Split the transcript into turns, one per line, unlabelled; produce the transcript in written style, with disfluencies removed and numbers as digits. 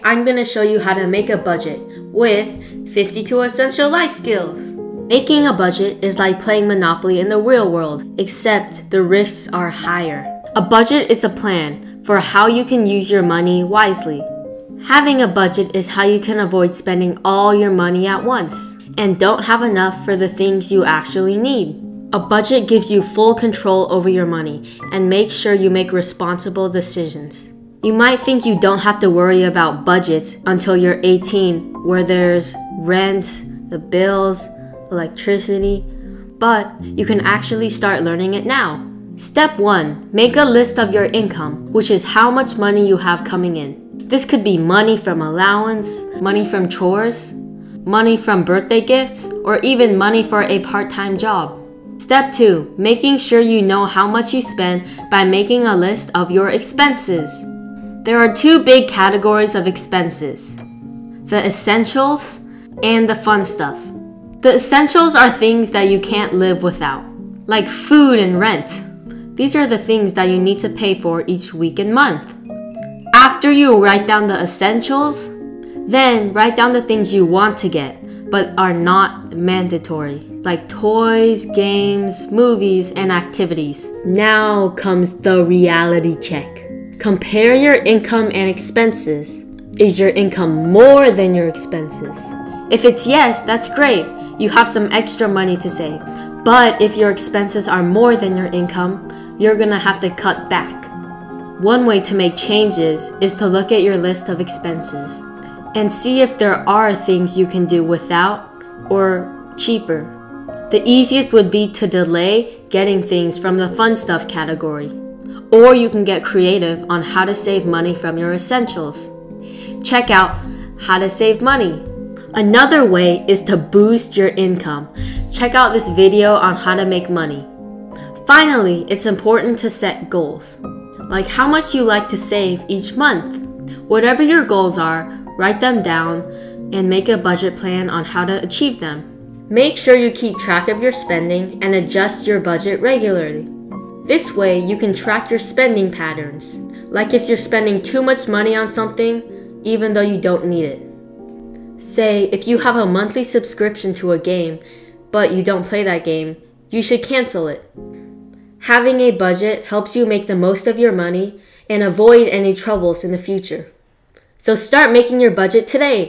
I'm going to show you how to make a budget with 52 essential life skills. Making a budget is like playing Monopoly in the real world, except the risks are higher. A budget is a plan for how you can use your money wisely. Having a budget is how you can avoid spending all your money at once and don't have enough for the things you actually need. A budget gives you full control over your money and makes sure you make responsible decisions. You might think you don't have to worry about budgets until you're 18, where there's rent, the bills, electricity, but you can actually start learning it now. Step 1. Make a list of your income, which is how much money you have coming in. This could be money from allowance, money from chores, money from birthday gifts, or even money for a part-time job. Step 2. Making sure you know how much you spend by making a list of your expenses. There are two big categories of expenses: the essentials and the fun stuff. The essentials are things that you can't live without, like food and rent. These are the things that you need to pay for each week and month. After you write down the essentials, then write down the things you want to get but are not mandatory, like toys, games, movies, and activities. Now comes the reality check. Compare your income and expenses. Is your income more than your expenses? If it's yes, that's great. You have some extra money to save. But if your expenses are more than your income, you're gonna have to cut back. One way to make changes is to look at your list of expenses and see if there are things you can do without or cheaper. The easiest would be to delay getting things from the fun stuff category. Or you can get creative on how to save money from your essentials. Check out How to Save Money. Another way is to boost your income. Check out this video on how to make money. Finally, it's important to set goals, like how much you like to save each month. Whatever your goals are, write them down and make a budget plan on how to achieve them. Make sure you keep track of your spending and adjust your budget regularly. This way, you can track your spending patterns, like if you're spending too much money on something, even though you don't need it. Say, if you have a monthly subscription to a game, but you don't play that game, you should cancel it. Having a budget helps you make the most of your money and avoid any troubles in the future. So start making your budget today.